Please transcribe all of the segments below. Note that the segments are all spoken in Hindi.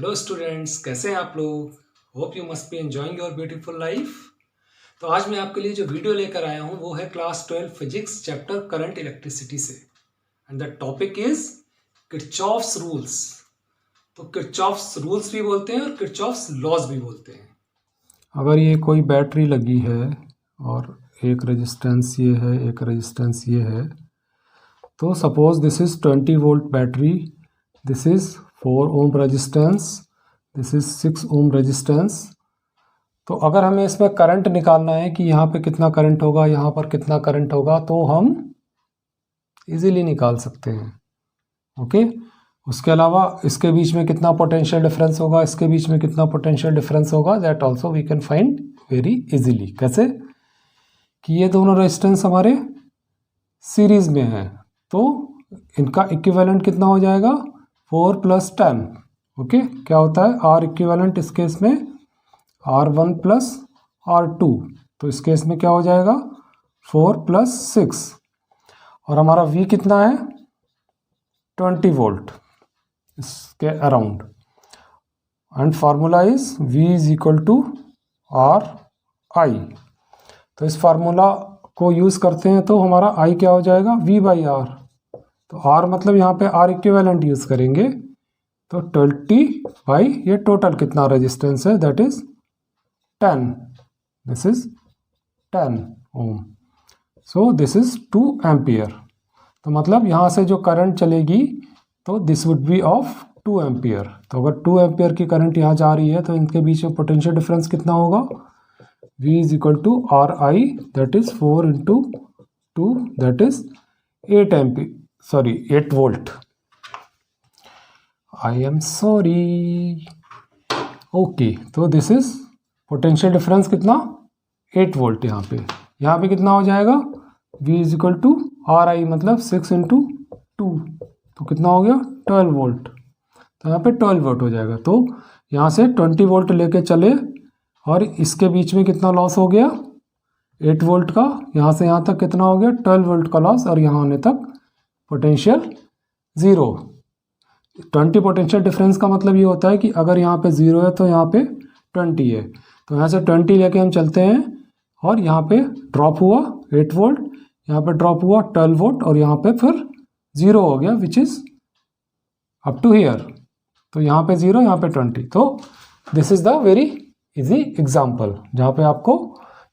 हेलो स्टूडेंट्स, कैसे हैं आप लोग। Hope you must be enjoying your beautiful life. तो आज मैं आपके लिए जो वीडियो लेकर आया हूं वो है class 12 physics chapter current electricity से। And the topic is Kirchhoff's rules. तो किरचॉफ्स रूल्स भी बोलते हैं और किरचॉफ्स लॉज भी बोलते हैं। अगर ये कोई बैटरी लगी है और एक रेजिस्टेंस ये है, एक रेजिस्टेंस ये है, तो suppose this is 20 volt battery, this is 4 ohm resistance, this is 6 ohm resistance. तो अगर हमें इसमें करंट निकालना है कि यहाँ पे कितना करंट होगा, यहाँ पर कितना करंट होगा, तो हम इजीली निकाल सकते हैं। ओके। उसके अलावा इसके बीच में कितना पोटेंशियल डिफरेंस होगा, इसके बीच में कितना पोटेंशियल डिफरेंस होगा, that also we can find very easily. कैसे कि ये दोनों रेजिस्टेंस हमारे सीरीज में हैं, तो इनका इक्विवेलेंट कितना हो जाएगा 4 + 10। ओके। क्या होता है आर इक्विवेलेंट इस केस में R1 + R2, तो इस केस में क्या हो जाएगा 4 + 6, और हमारा V कितना है 20 वोल्ट इसके around. And formula is V = RI। तो इस फार्मूला को यूज़ करते हैं तो हमारा I क्या हो जाएगा V/R। तो R मतलब यहाँ पे R इक्विवेलेंट यूज़ करेंगे, तो 20 ये टोटल कितना रेजिस्टेंस है, that is 10, this is 10 ohm, so this is 2 ampere. तो मतलब यहाँ से जो करंट चलेगी तो this would be of 2 ampere. तो अगर 2 एम्पियर की करंट यहाँ जा रही है तो इनके बीच में पोटेंशियल डिफरेंस कितना होगा, V = RI, that is 4 × 2, that is 8 volt. I am sorry. Okay, तो दिस इज पोटेंशियल डिफरेंस कितना 8 वोल्ट। यहाँ पे कितना हो जाएगा V = RI मतलब 6 × 2, तो कितना हो गया 12 वोल्ट। तो यहाँ पे 12 वोल्ट हो जाएगा। तो यहाँ से 20 वोल्ट लेके चले और इसके बीच में कितना लॉस हो गया 8 वोल्ट का, यहाँ से यहाँ तक कितना हो गया 12 वोल्ट का लॉस, और यहाँ आने तक पोटेंशियल 0। 20 पोटेंशियल डिफरेंस का मतलब ये होता है कि अगर यहाँ पे 0 है तो यहाँ पे 20 है, तो यहाँ से 20 लेके हम चलते हैं और यहाँ पे ड्रॉप हुआ 8 वोल्ट, यहाँ पे ड्रॉप हुआ 12 वोल्ट, और यहाँ पे फिर 0 हो गया which is up to here. तो यहाँ पे 0, यहाँ पे 20। तो this is the very easy example जहाँ पे आपको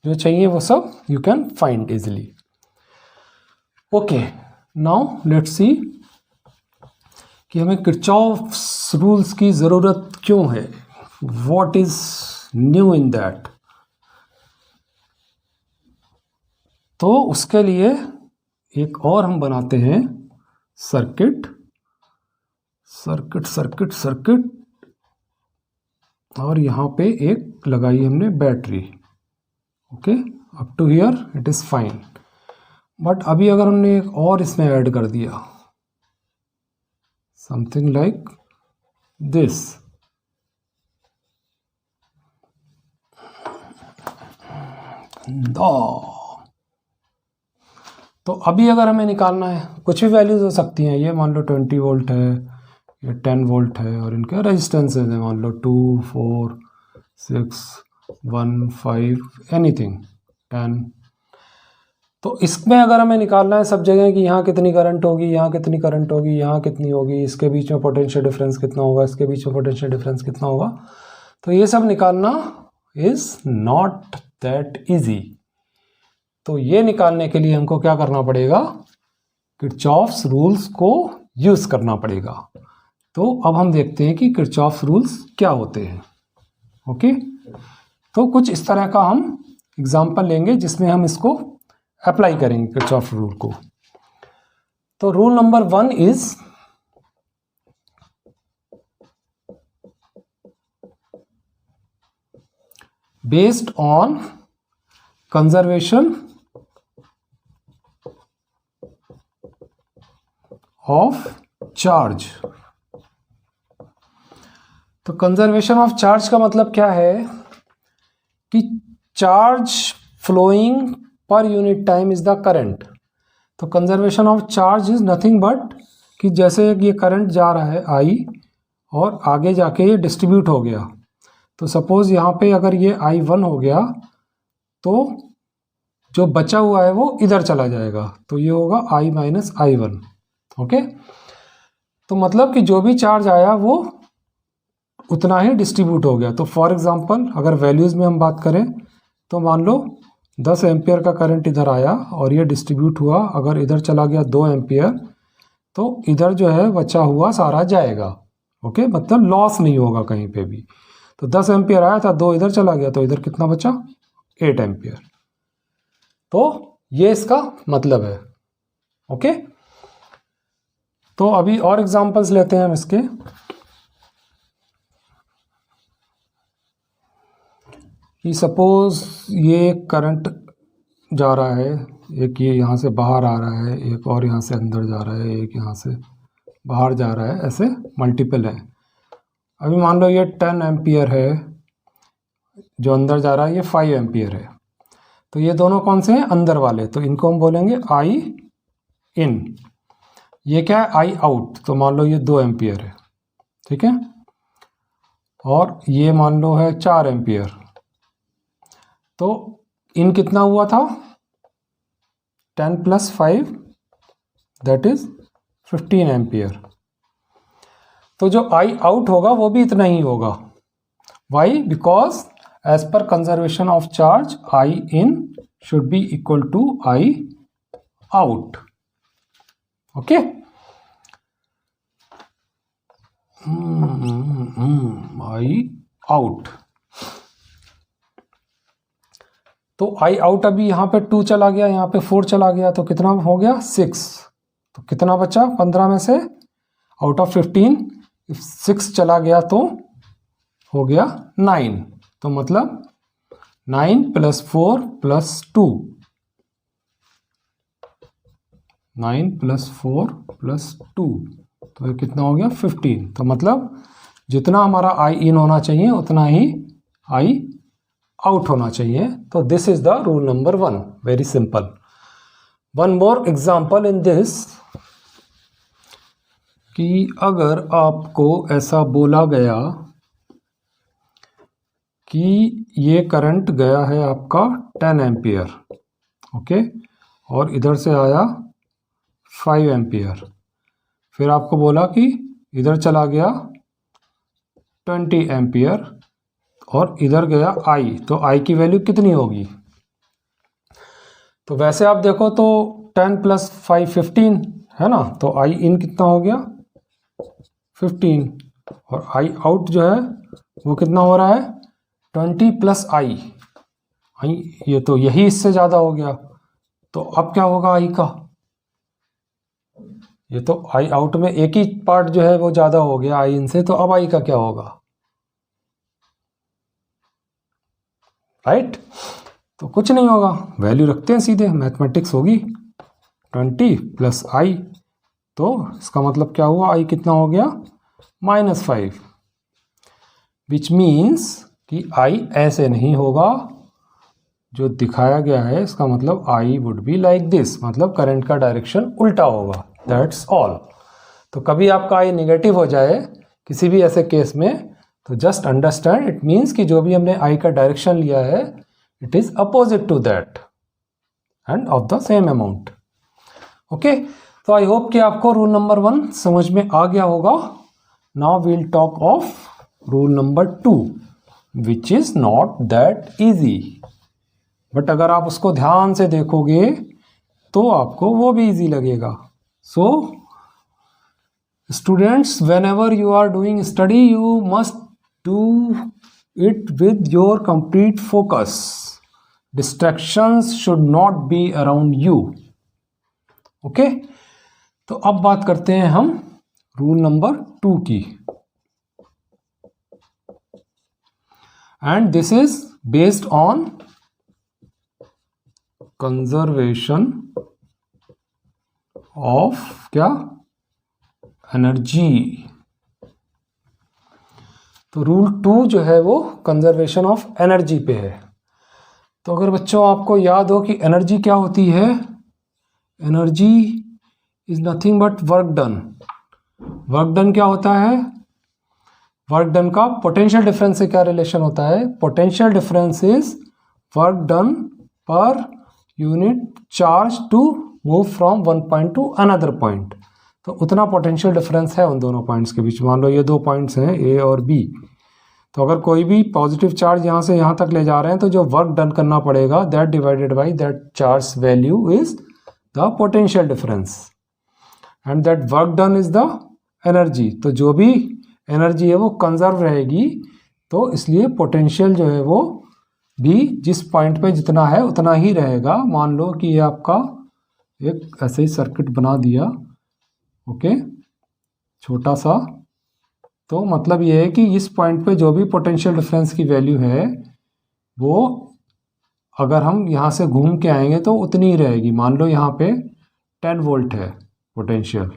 जो चाहिए वो सब you can find easily. Okay, now let's see कि हमें किरचॉफ्स रूल्स की ज़रूरत क्यों है, what is new in that. तो उसके लिए एक और हम बनाते हैं सर्किट, और यहाँ पे एक लगाई हमने battery. Okay, up to here it is fine. But अभी अगर हमने एक और इसमें ऐड कर दिया something like this, तो अभी अगर हमें निकालना है कुछ भी वैल्यूज हो सकती हैं, ये मान लो 20 वोल्ट है, ये 10 वोल्ट है, और इनके रेजिस्टेंसेज हैं मान लो 2, 4, 6, 1, 5 एनीथिंग 10। तो इसमें अगर हमें निकालना है सब जगह कि यहाँ कितनी करंट होगी, यहाँ कितनी करंट होगी, यहाँ कितनी होगी, इसके बीच में पोटेंशियल डिफरेंस कितना होगा, इसके बीच में पोटेंशियल डिफरेंस कितना होगा, तो ये सब निकालना इज नॉट दैट इजी। तो ये निकालने के लिए हमको क्या करना पड़ेगा, किरचॉफ्स रूल्स को यूज करना पड़ेगा। तो अब हम देखते हैं कि किरचॉफ्स रूल्स क्या होते हैं। ओके, तो कुछ इस तरह का हम एग्जाम्पल लेंगे जिसमें हम इसको अप्लाई करेंगे किरचॉफ रूल को। तो rule number 1 is based on conservation of charge. तो कंजर्वेशन ऑफ चार्ज का मतलब क्या है कि charge flowing per unit time is the current. तो conservation of charge is nothing but कि जैसे ये करंट जा रहा है I, और आगे जाके ये डिस्ट्रीब्यूट हो गया। तो सपोज़ यहाँ पे अगर ये I1 हो गया तो जो बचा हुआ है वो इधर चला जाएगा, तो ये होगा I माइनस I1। ओके, तो मतलब कि जो भी चार्ज आया वो उतना ही डिस्ट्रीब्यूट हो गया। तो फॉर एग्जांपल अगर वैल्यूज़ में हम बात करें तो मान लो 10 एम्पियर का करंट इधर आया और ये डिस्ट्रीब्यूट हुआ, अगर इधर चला गया 2 एम्पियर तो इधर जो है बचा हुआ सारा जाएगा। ओके, मतलब लॉस नहीं होगा कहीं पे भी। तो 10 एम्पियर आया था, 2 इधर चला गया, तो इधर कितना बचा? 8 एम्पियर। तो ये इसका मतलब है। ओके, तो अभी और एग्जांपल्स लेते हैं हम इसके। कि सपोज ये करंट जा रहा है, एक ये यहाँ से बाहर आ रहा है, एक और यहाँ से अंदर जा रहा है, एक यहाँ से बाहर जा रहा है, ऐसे मल्टीपल है। अभी मान लो ये 10 एम्पियर है जो अंदर जा रहा है, ये 5 एम्पियर है। तो ये दोनों कौन से हैं? अंदर वाले, तो इनको हम बोलेंगे आई इन। ये क्या है? आई आउट। तो मान लो ये 2 एम्पियर है, ठीक है, और ये मान लो है 4 एम्पियर। तो इन कितना हुआ था? 10 प्लस 5 दैट इज 15 एम्पियर। तो जो आई आउट होगा वो भी इतना ही होगा। Why? Because as per conservation of charge I in should be equal to I out. Okay, I out. तो आई आउट अभी यहाँ पे 2 चला गया, यहाँ पे 4 चला गया, तो कितना हो गया? 6। तो कितना बचा 15 में से? आउट ऑफ 15 6 चला गया तो हो गया 9। तो मतलब 9 प्लस 4 प्लस 2, 9 प्लस 4 प्लस 2, तो ये कितना हो गया? 15। तो मतलब जितना हमारा आई इन होना चाहिए उतना ही आई आउट होना चाहिए। तो this is the rule number 1, very simple. One more example in this, कि अगर आपको ऐसा बोला गया कि ये करंट गया है आपका 10 एम्पियर, ओके, और इधर से आया 5 एम्पियर, फिर आपको बोला कि इधर चला गया 20 एम्पियर और इधर गया आई, तो आई की वैल्यू कितनी होगी? तो वैसे आप देखो तो 10 प्लस 5 15 है ना, तो आई इन कितना हो गया? 15, और आई आउट जो है वो कितना हो रहा है? 20 प्लस आई, ये तो यही इससे ज़्यादा हो गया। तो अब क्या होगा आई का? ये तो आई आउट में एक ही पार्ट जो है वो ज़्यादा हो गया आई इन से, तो अब आई का क्या होगा? राइट? तो कुछ नहीं होगा, वैल्यू रखते हैं सीधे, मैथमेटिक्स होगी 20 प्लस आई, तो इसका मतलब क्या हुआ? आई कितना हो गया? -5, विच मीन्स कि आई ऐसे नहीं होगा जो दिखाया गया है। इसका मतलब I would be like this, मतलब करंट का डायरेक्शन उल्टा होगा। That's all. तो कभी आपका आई नेगेटिव हो जाए किसी भी ऐसे केस में, तो जस्ट अंडरस्टैंड इट मीन्स कि जो भी हमने आई का डायरेक्शन लिया है it is opposite to that and of the same amount. Okay, तो आई होप कि आपको रूल नंबर 1 समझ में आ गया होगा। Now we'll talk of rule number 2 which is not that easy, but अगर आप उसको ध्यान से देखोगे तो आपको वो भी इजी लगेगा। So students, whenever you are doing study, you must do it with your complete focus. Distractions should not be around you. Okay? तो अब बात करते हैं हम रूल नंबर 2 की, and this is based on conservation of क्या? एनर्जी। तो रूल 2 जो है वो कंजर्वेशन ऑफ एनर्जी पे है। तो अगर बच्चों आपको याद हो कि एनर्जी क्या होती है, energy is nothing but work done. Work done क्या होता है? वर्क डन का पोटेंशियल डिफरेंस से क्या रिलेशन होता है? Potential difference is work done per unit charge to move from one point to another point. तो उतना पोटेंशियल डिफरेंस है उन दोनों पॉइंट्स के बीच। मान लो ये दो पॉइंट्स हैं ए और बी, तो अगर कोई भी पॉजिटिव चार्ज यहाँ से यहाँ तक ले जा रहे हैं तो जो वर्क डन करना पड़ेगा that divided by that charge value is the potential difference and that work done is the energy. तो जो भी एनर्जी है वो कंजर्व रहेगी, तो इसलिए पोटेंशियल जो है वो भी जिस पॉइंट पे जितना है उतना ही रहेगा। मान लो कि ये आपका एक ऐसे ही सर्किट बना दिया, ओके, छोटा सा। तो मतलब ये है कि इस पॉइंट पे जो भी पोटेंशियल डिफरेंस की वैल्यू है वो अगर हम यहाँ से घूम के आएंगे तो उतनी ही रहेगी। मान लो यहाँ पे 10 वोल्ट है पोटेंशियल,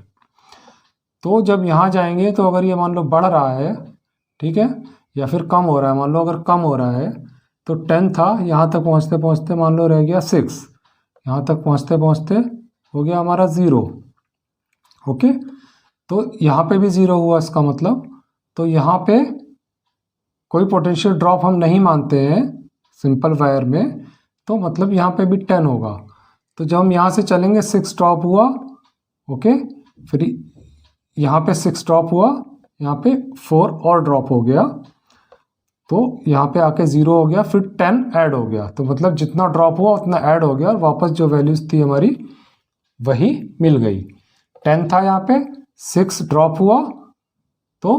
तो जब यहाँ जाएंगे तो अगर ये मान लो बढ़ रहा है, ठीक है, या फिर कम हो रहा है, मान लो अगर कम हो रहा है तो 10 था, यहाँ तक पहुँचते पहुँचते मान लो रह गया 6, यहाँ तक पहुँचते पहुँचते हो गया हमारा 0, ओके। तो यहाँ पे भी 0 हुआ इसका मतलब, तो यहाँ पे कोई पोटेंशियल ड्रॉप हम नहीं मानते हैं सिंपल वायर में, तो मतलब यहाँ पे भी 10 होगा। तो जब हम यहाँ से चलेंगे 6 ड्रॉप हुआ, ओके, फिर यहाँ पे 6 ड्रॉप हुआ, यहाँ पे 4 और ड्रॉप हो गया, तो यहाँ पे आके 0 हो गया, फिर 10 ऐड हो गया। तो मतलब जितना ड्रॉप हुआ उतना ऐड हो गया और वापस जो वैल्यूज थी हमारी वही मिल गई। 10 था यहाँ पे, 6 ड्रॉप हुआ तो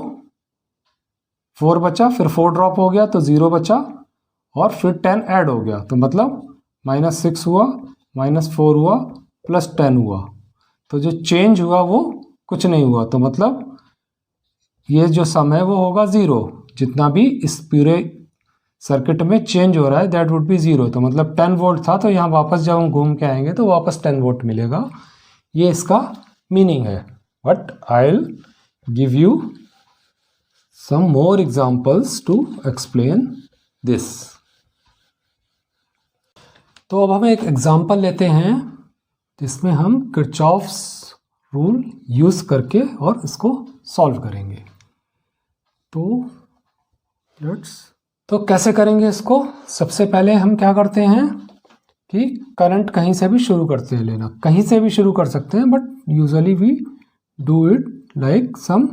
4 बचा, फिर 4 ड्रॉप हो गया तो 0 बचा और फिर 10 ऐड हो गया। तो मतलब -6 हुआ, -4 हुआ, +10 हुआ। तो जो चेंज हुआ वो कुछ नहीं हुआ। तो मतलब ये जो सम है वो होगा 0। जितना भी इस पूरे सर्किट में चेंज हो रहा है दैट वुड बी 0। तो मतलब 10 वोल्ट था, तो यहाँ वापस जब हम घूम के आएंगे तो वापस 10 वोल्ट मिलेगा। ये इसका मीनिंग है। But I will give you some more examples to explain this। तो अब हम एक एग्जाम्पल लेते हैं जिसमें हम किरचॉफ्स रूल यूज करके और इसको सॉल्व करेंगे। तो कैसे करेंगे इसको? सबसे पहले हम क्या करते हैं कि करंट कहीं से भी शुरू करते हैं लेना। कहीं से भी शुरू कर सकते हैं, but usually we do it like some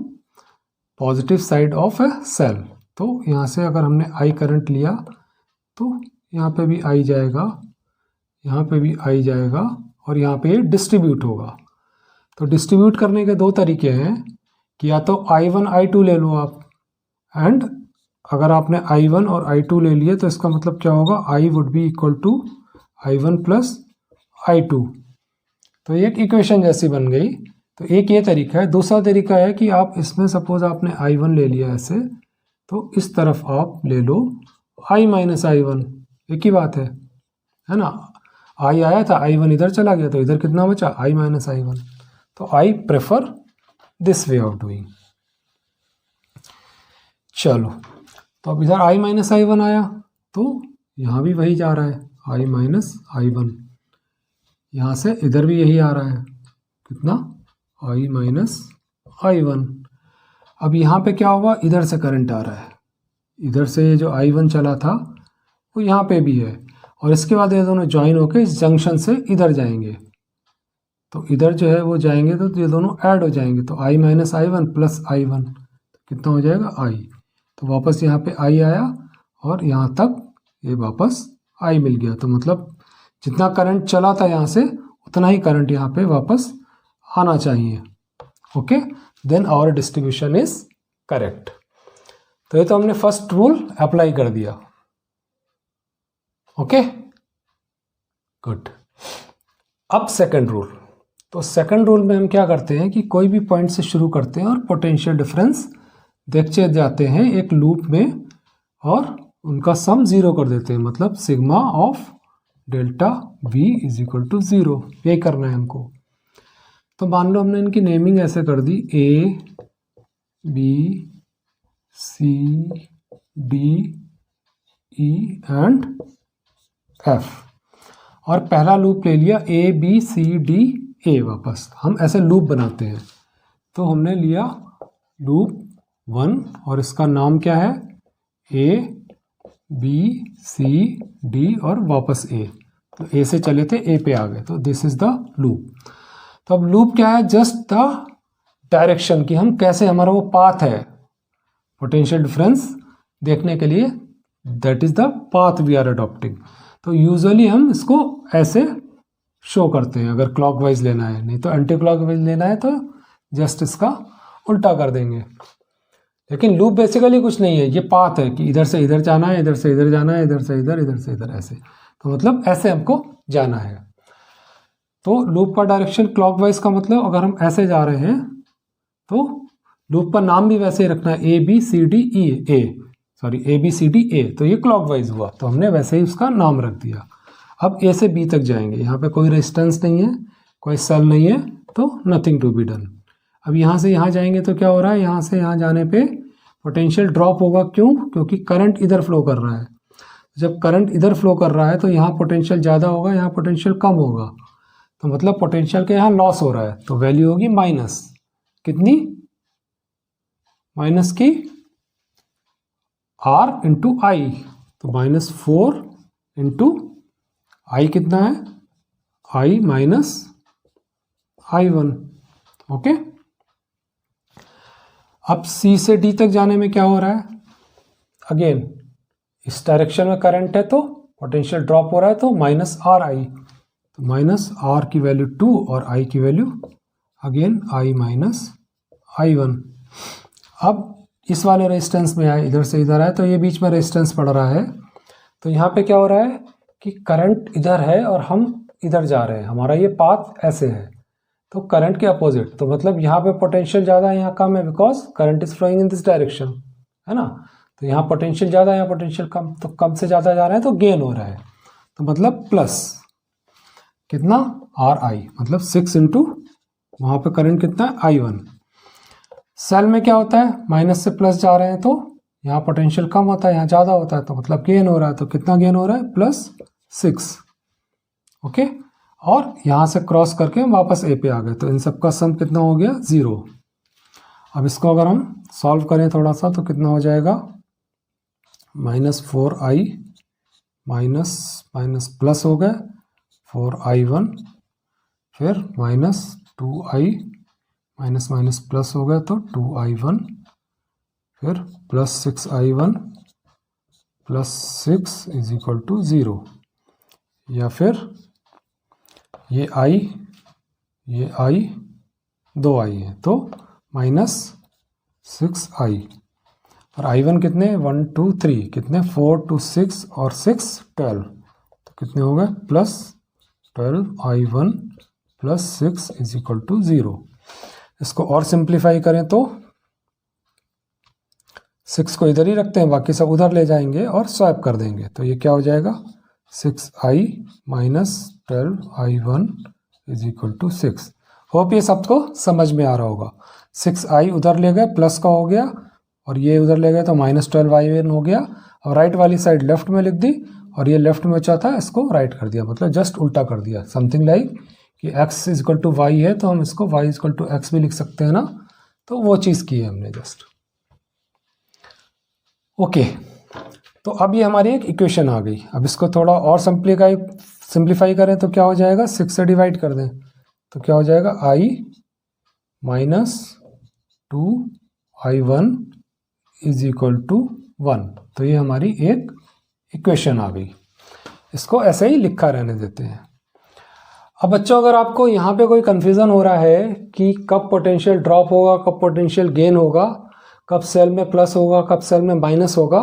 positive side of a cell. तो यहाँ से अगर हमने आई करंट लिया तो यहाँ पे भी आई जाएगा, यहाँ पे भी आई जाएगा और यहाँ पे डिस्ट्रीब्यूट होगा। तो डिस्ट्रीब्यूट करने के दो तरीके हैं कि या तो I1 I2 ले लो आप, एंड अगर आपने I1 और I2 ले लिए तो इसका मतलब क्या होगा, I would be equal to I1 plus I2। तो एक इक्वेशन जैसी बन गई। तो एक ये तरीका है। दूसरा तरीका है कि आप इसमें सपोज आपने I1 ले लिया ऐसे, तो इस तरफ आप ले लो I माइनस I1, एक ही बात है ना। I आया था, I1 इधर चला गया, तो इधर कितना बचा, I माइनस I1। तो I prefer this way of doing. चलो, तो अब इधर I माइनस I1 आया, तो यहाँ भी वही जा रहा है I माइनस I1। यहाँ से इधर भी यही आ रहा है, कितना, I माइनस I1। अब यहाँ पे क्या होगा, इधर से करंट आ रहा है, इधर से जो I1 चला था वो यहाँ पे भी है, और इसके बाद ये दोनों ज्वाइन होके इस जंक्शन से इधर जाएंगे। तो इधर जो है वो जाएंगे तो ये दोनों ऐड हो जाएंगे। तो I minus I1 plus I1 कितना हो जाएगा, I। तो वापस यहाँ पे I आया और यहाँ तक ये वापस I मिल गया। तो मतलब जितना करंट चला था यहाँ से उतना ही करंट यहाँ पे वापस आना चाहिए। Okay, then our distribution is correct. तो ये तो हमने फर्स्ट रूल अप्लाई कर दिया। Okay, good. अब सेकंड रूल। तो सेकंड रूल में हम क्या करते हैं कि कोई भी पॉइंट से शुरू करते हैं और पोटेंशियल डिफरेंस देखते जाते हैं एक लूप में, और उनका सम 0 कर देते हैं। मतलब sigma of delta V is equal to 0। ये करना है हमको। तो मान लो हमने इनकी नेमिंग ऐसे कर दी, A B C D E and F, और पहला लूप ले लिया A B C D A। वापस हम ऐसे लूप बनाते हैं। तो हमने लिया लूप 1 और इसका नाम क्या है A B C D और वापस A, तो A से चले थे A पे आ गए, तो दिस इज द लूप। तो अब लूप क्या है, जस्ट द डायरेक्शन कि हम कैसे, हमारा वो पाथ है पोटेंशियल डिफरेंस देखने के लिए, that is the path we are adopting. तो यूजुअली हम इसको ऐसे शो करते हैं अगर क्लॉकवाइज लेना है, नहीं तो एंटी क्लॉकवाइज लेना है तो जस्ट इसका उल्टा कर देंगे। लेकिन लूप बेसिकली कुछ नहीं है, ये पाथ है कि इधर से इधर जाना है, इधर से इधर जाना है, इधर से इधर ऐसे, तो मतलब ऐसे हमको जाना है। तो लूप का डायरेक्शन क्लॉकवाइज का मतलब अगर हम ऐसे जा रहे हैं तो लूप का नाम भी वैसे ही रखना है, A B C D A, तो ये क्लॉकवाइज हुआ, तो हमने वैसे ही उसका नाम रख दिया। अब ए से बी तक जाएंगे, यहाँ पे कोई रेजिस्टेंस नहीं है, कोई सेल नहीं है, तो नथिंग टू बी डन। अब यहाँ से यहाँ जाएंगे तो क्या हो रहा है, यहाँ से यहाँ जाने पे पोटेंशियल ड्रॉप होगा। क्यों? क्योंकि करंट इधर फ्लो कर रहा है। जब करंट इधर फ्लो कर रहा है तो यहाँ पोटेंशियल ज़्यादा होगा, यहाँ पोटेंशियल कम होगा, तो मतलब पोटेंशियल के यहाँ लॉस हो रहा है, तो वैल्यू होगी माइनस, कितनी, माइनस की R इंटू आई, तो -4 इंटू आई कितना है, I माइनस I1। ओके, अब C से D तक जाने में क्या हो रहा है, अगेन इस डायरेक्शन में करंट है तो पोटेंशियल ड्रॉप हो रहा है, तो -RI, तो -R की वैल्यू 2 और I की value again I minus I1। अब इस वाले रेजिस्टेंस में आए, इधर से इधर आए, तो ये बीच में रेजिस्टेंस पड़ रहा है, तो यहाँ पे क्या हो रहा है कि करंट इधर है और हम इधर जा रहे हैं, हमारा ये पाथ ऐसे है, तो करंट के अपोजिट, तो मतलब यहाँ पे पोटेंशियल ज़्यादा है, यहाँ कम है, because current is flowing in this direction, है ना। तो यहाँ पोटेंशियल ज़्यादा है, यहाँ पोटेंशियल कम, तो कम से ज़्यादा जा रहे हैं तो गेन हो रहा है, तो मतलब प्लस कितना RI, मतलब 6 इंटू वहाँ पे करंट कितना है I1। सेल में क्या होता है, माइनस से प्लस जा रहे हैं तो यहाँ पोटेंशियल कम होता है, यहाँ ज़्यादा होता है, तो मतलब गेन हो रहा है, तो कितना गेन हो रहा है, +6। ओके, और यहाँ से क्रॉस करके हम वापस A पे आ गए, तो इन सब का सम कितना हो गया, 0। अब इसको अगर हम सॉल्व करें थोड़ा सा तो कितना हो जाएगा, -4I माइनस प्लस हो गए 4I1, फिर -2I माइनस प्लस हो गया तो 2I1, फिर +6I1 +6 इज इक्वल टू 0, या फिर ये I 2I है तो -6I, और I1 कितने, 1 2 3 कितने, 4 2 6 और 6 12, तो कितने हो गए, +12I1 +6 इज इक्वल टू 0। इसको और सिंप्लीफाई करें तो 6 को इधर ही रखते हैं, बाकी सब उधर ले जाएंगे और स्वैप कर देंगे, तो ये क्या हो जाएगा, 6I minus 12I1 is equal to 6। Hope ये सबको समझ में आ रहा होगा। 6I उधर ले गए, प्लस का हो गया, और ये उधर ले गए तो -12I1 हो गया, और राइट वाली साइड लेफ्ट में लिख दी, और ये लेफ्ट में बचा था इसको राइट कर दिया, मतलब जस्ट उल्टा कर दिया। समथिंग लाइक कि x is equal to y है तो हम इसको y is equal to x भी लिख सकते हैं ना, तो वो चीज़ की है हमने जस्ट। ओके, तो अब ये हमारी एक इक्वेशन आ गई। अब इसको थोड़ा और सिंप्लीफाई करें तो क्या हो जाएगा, 6 से डिवाइड कर दें तो क्या हो जाएगा, I minus 2I1 is equal to 1। तो ये हमारी एक इक्वेशन आ गई। इसको ऐसे ही लिखा रहने देते हैं। अब बच्चों, अगर आपको यहाँ पे कोई कन्फ्यूज़न हो रहा है कि कब पोटेंशियल ड्रॉप होगा, कब पोटेंशियल गेन होगा, कब सेल में प्लस होगा, कब सेल में माइनस होगा,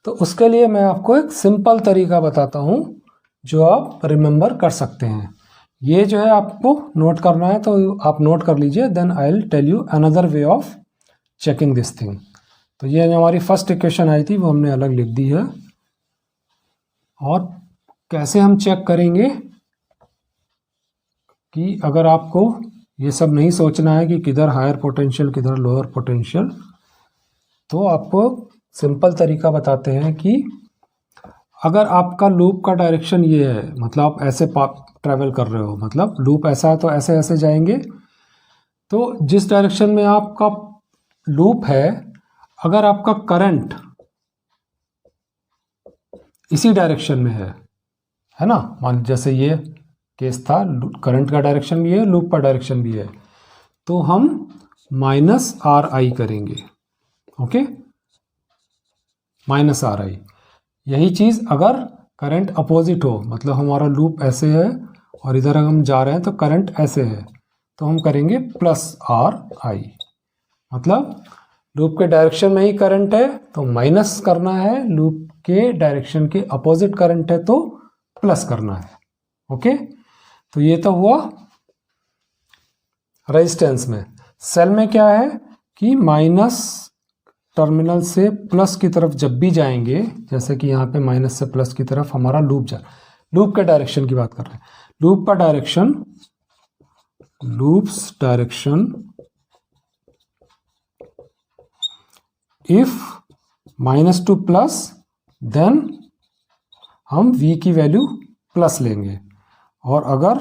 तो उसके लिए मैं आपको एक सिंपल तरीका बताता हूँ जो आप रिमेंबर कर सकते हैं। ये जो है आपको नोट करना है तो आप नोट कर लीजिए, then I will tell you another way of checking this thing. तो ये हमारी फर्स्ट इक्वेशन आई थी, वो हमने अलग लिख दी है। और कैसे हम चेक करेंगे कि अगर आपको ये सब नहीं सोचना है कि किधर हायर पोटेंशियल किधर लोअर पोटेंशियल, तो आपको सिंपल तरीका बताते हैं कि अगर आपका लूप का डायरेक्शन ये है, मतलब आप ऐसे ट्रैवल कर रहे हो, मतलब लूप ऐसा है तो ऐसे ऐसे जाएंगे, तो जिस डायरेक्शन में आपका लूप है, अगर आपका करंट इसी डायरेक्शन में है ना, मान जैसे ये केस था, करंट का डायरेक्शन भी है, लूप का डायरेक्शन भी है, तो हम -RI करेंगे। Okay, -RI। यही चीज़ अगर करंट अपोजिट हो, मतलब हमारा लूप ऐसे है और इधर हम जा रहे हैं तो करंट ऐसे है, तो हम करेंगे +RI। मतलब लूप के डायरेक्शन में ही करंट है तो माइनस करना है, लूप के डायरेक्शन के अपोजिट करंट है तो प्लस करना है। ओके, तो ये तो हुआ रेजिस्टेंस में। सेल में क्या है कि माइनस टर्मिनल से प्लस की तरफ जब भी जाएंगे, जैसे कि यहाँ पे माइनस से प्लस की तरफ हमारा लूप लूप के डायरेक्शन की बात कर रहे हैं। लूप का direction, loop's direction if minus to plus, then हम v की वैल्यू प्लस लेंगे, और अगर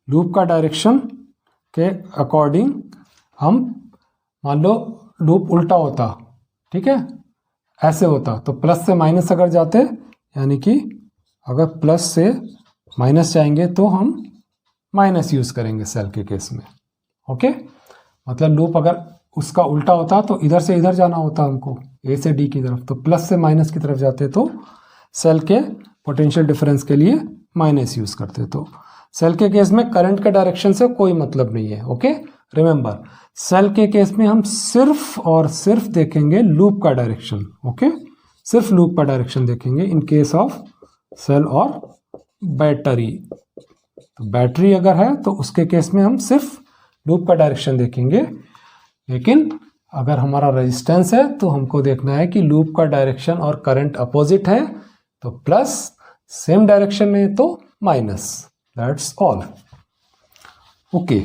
लूप का डायरेक्शन के अकॉर्डिंग हम, मान लो लूप उल्टा होता, ठीक है, ऐसे होता, तो प्लस से माइनस अगर जाते, यानी कि अगर प्लस से माइनस जाएंगे तो हम माइनस यूज़ करेंगे सेल के केस में। ओके, मतलब लूप अगर उसका उल्टा होता तो इधर से इधर जाना होता हमको, ए से डी की तरफ, तो प्लस से माइनस की तरफ जाते तो सेल के पोटेंशियल डिफरेंस के लिए माइनस यूज़ करते। तो सेल के केस में करंट के डायरेक्शन से कोई मतलब नहीं है। ओके, रिमेंबर, सेल के केस में हम सिर्फ और सिर्फ देखेंगे लूप का डायरेक्शन। ओके, सिर्फ लूप का डायरेक्शन देखेंगे इन केस ऑफ सेल और बैटरी। तो बैटरी अगर है तो उसके केस में हम सिर्फ लूप का डायरेक्शन देखेंगे, लेकिन अगर हमारा रेजिस्टेंस है तो हमको देखना है कि लूप का डायरेक्शन और करंट अपोजिट है तो प्लस, सेम डायरेक्शन में तो माइनस। That's all. ओके,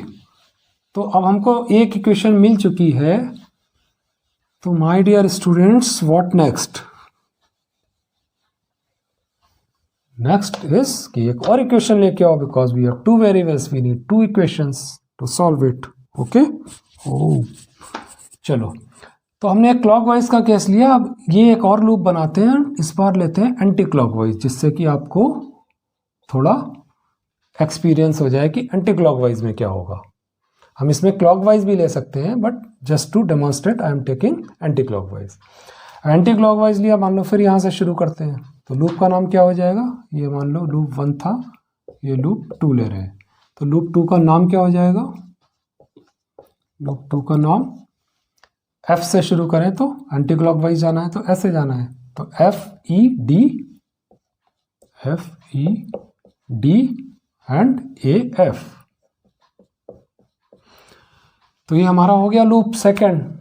तो अब हमको एक इक्वेशन मिल चुकी है, तो my dear students, what next? Next is कि एक और इक्वेशन लेके आओ, because we have two variables, we need two equations to solve it. Okay, चलो, तो हमने एक क्लॉकवाइज का केस लिया, अब ये एक और लूप बनाते हैं, इस बार लेते हैं एंटी क्लॉकवाइज, जिससे कि आपको थोड़ा एक्सपीरियंस हो जाए कि एंटी क्लॉकवाइज में क्या होगा। हम इसमें क्लॉकवाइज भी ले सकते हैं, but just to demonstrate I am taking anticlockwise. Anticlockwise लिया, मान लो फिर यहाँ से शुरू करते हैं, तो लूप का नाम क्या हो जाएगा? ये मान लो लूप 1 था, ये लूप 2 ले रहे हैं, तो लूप 2 का नाम क्या हो जाएगा? लूप 2 का नाम, F से शुरू करें तो एंटी क्लॉकवाइज जाना है तो ऐसे जाना है, तो FED एंड AF। तो ये हमारा हो गया लूप सेकंड।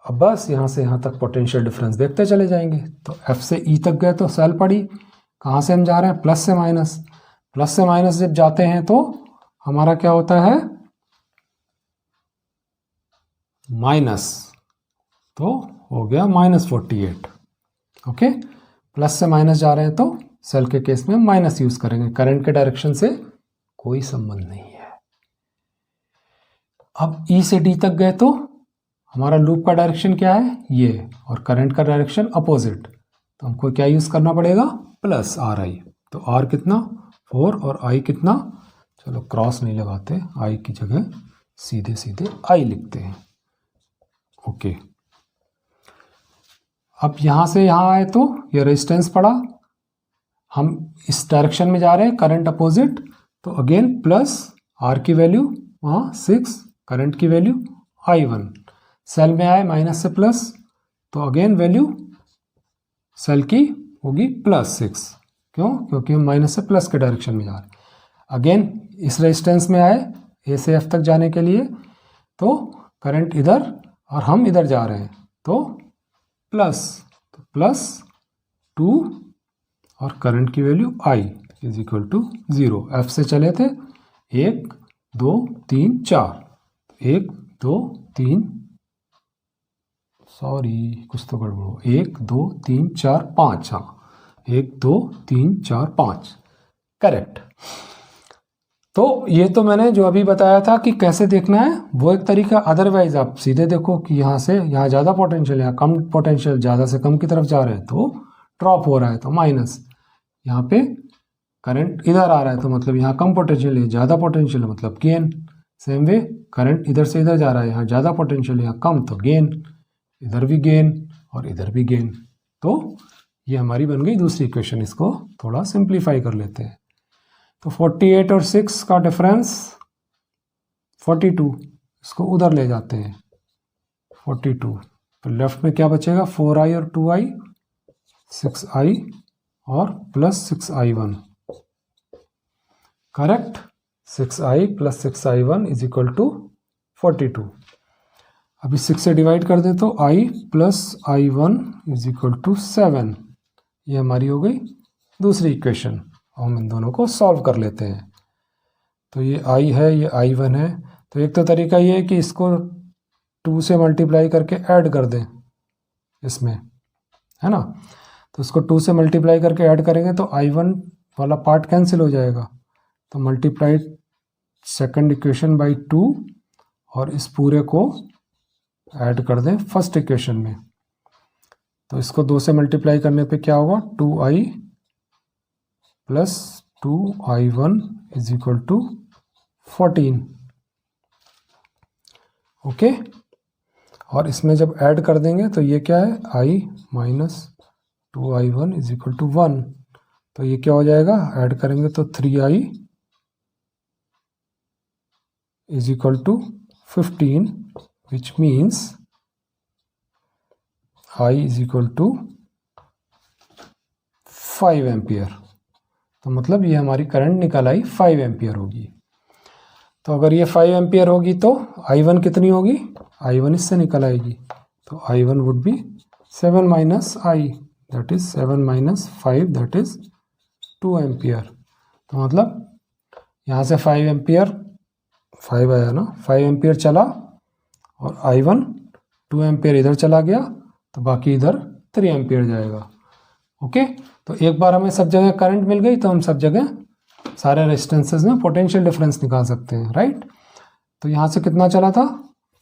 अब बस यहाँ से यहाँ तक पोटेंशियल डिफरेंस देखते चले जाएंगे। तो F से E तक गए तो सेल पड़ी, कहाँ से हम जा रहे हैं? प्लस से माइनस। प्लस से माइनस जब जाते हैं तो हमारा क्या होता है? माइनस, तो हो गया -48। ओके, प्लस से माइनस जा रहे हैं तो सेल के केस में माइनस यूज करेंगे, करंट के डायरेक्शन से कोई संबंध नहीं है। अब E से D तक गए तो हमारा लूप का डायरेक्शन क्या है? ये, और करंट का डायरेक्शन अपोजिट, तो हमको क्या यूज करना पड़ेगा? +RI। तो R कितना? 4, और I कितना? चलो क्रॉस नहीं लगाते, I की जगह सीधे सीधे I लिखते हैं। ओके, अब यहाँ से यहाँ आए तो ये रेजिस्टेंस पड़ा, हम इस डायरेक्शन में जा रहे हैं, करंट अपोजिट, तो अगेन प्लस, R की वैल्यू वहाँ 6, करंट की वैल्यू I1। सेल में आए माइनस से प्लस, तो अगेन वैल्यू सेल की होगी +6। क्यों? क्योंकि हम माइनस से प्लस के डायरेक्शन में जा रहे हैं। अगेन इस रेजिस्टेंस में आए A से F तक जाने के लिए, तो करंट इधर और हम इधर जा रहे हैं, तो +2 और करंट की वैल्यू I = 0। F से चले थे 1 2 3 4, 1 2 3, सॉरी कुछ तो गड़बड़ हो, 1 2 3 4 5, हाँ 1 2 3 4 5, करेक्ट। तो ये तो मैंने जो अभी बताया था कि कैसे देखना है वो एक तरीका। अदरवाइज आप सीधे देखो कि यहाँ से यहाँ ज़्यादा पोटेंशियल, यहाँ कम पोटेंशियल, ज़्यादा से कम की तरफ जा रहे हैं तो ड्रॉप हो रहा है तो माइनस, यहाँ पे करंट इधर आ रहा है तो मतलब यहाँ कम पोटेंशियल है, ज़्यादा पोटेंशियल है मतलब गेन। सेम वे करंट इधर से इधर जा रहा है, यहाँ ज़्यादा पोटेंशियल है, यहाँ कम तो गेन, इधर भी गेन और इधर भी गेन। तो ये हमारी बन गई दूसरी इक्वेशन। इसको थोड़ा सिंप्लीफाई कर लेते हैं। तो 48 और 6 का डिफरेंस 42, इसको उधर ले जाते हैं 42, तो लेफ्ट में क्या बचेगा 4i और 2i, 6i और plus 6i1, correct. 6i plus 6i1 is equal to 42। अभी 6 से डिवाइड कर दें तो i plus i1 is equal to 7। ये हमारी हो गई दूसरी इक्वेशन। हम इन दोनों को सॉल्व कर लेते हैं। तो ये i है, ये i1 है। तो एक तो तरीका ये है कि इसको 2 से मल्टीप्लाई करके ऐड कर दें इसमें, है ना। तो इसको 2 से मल्टीप्लाई करके ऐड करेंगे तो i1 वाला पार्ट कैंसिल हो जाएगा। तो मल्टीप्लाइड सेकंड इक्वेशन बाई 2 और इस पूरे को ऐड कर दें फर्स्ट इक्वेशन में। तो इसको 2 से मल्टीप्लाई करने पे क्या होगा 2i plus 2i1 is equal to 14। Okay, और इसमें जब ऐड कर देंगे तो ये क्या है i minus 2i1 is equal to 1। तो ये क्या हो जाएगा, ऐड करेंगे तो 3i is equal to 15, which means i is equal to 5 ampere. तो मतलब ये हमारी करंट निकल आई 5 एम्पियर होगी। तो अगर ये 5 एम्पियर होगी तो i1 कितनी होगी, i1 इससे निकल आएगी। तो i1 would be 7 minus i, that is 7 minus 5, that is 2 ampere. तो मतलब यहाँ से 5 एम्पियर 5 आया ना, 5 एम्पियर चला और i1 2 एम्पियर इधर चला गया तो बाकी इधर 3 एम्पियर जाएगा। ओके, तो एक बार हमें सब जगह करंट मिल गई तो हम सब जगह सारे रेजिस्टेंसेस में पोटेंशियल डिफरेंस निकाल सकते हैं, राइट। तो यहाँ से कितना चला था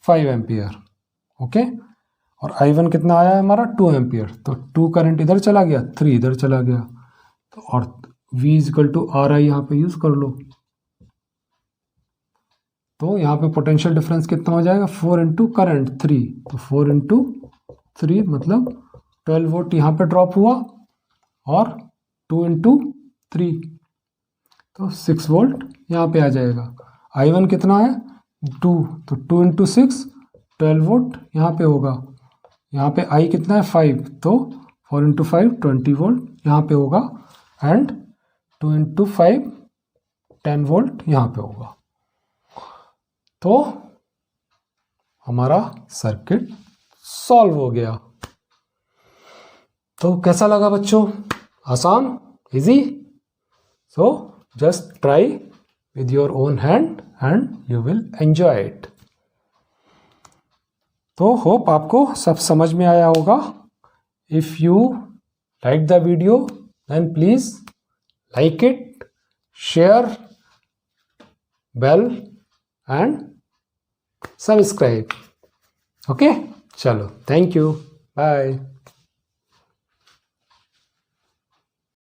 5 एम्पियर, ओके, और i1 कितना आया है हमारा 2 एम्पियर। तो 2 करंट इधर चला गया, 3 इधर चला गया। तो और v equal to R I यहाँ पे यूज कर लो। तो यहाँ पे पोटेंशियल डिफरेंस कितना हो जाएगा 4 इंटू करंट 3। तो 4 इंटू 3 मतलब 12 वोल्ट यहाँ पे ड्रॉप हुआ और 2 इंटू 3 तो 6 वोल्ट यहाँ पे आ जाएगा। i1 कितना है 2, तो 2 इंटू 6 12 वोल्ट यहाँ पे होगा। यहाँ पे i कितना है 5, तो 4 इंटू 5 20 वोल्ट यहाँ पे होगा एंड 2 इंटू 5 10 वोल्ट यहाँ पे होगा। तो हमारा सर्किट सॉल्व हो गया। तो कैसा लगा बच्चों, आसान, easy? So just try with your own hand and you will enjoy it. तो होप आपको सब समझ में आया होगा। If you like the video then please like it, share, bell and subscribe. Okay, चलो, thank you, bye.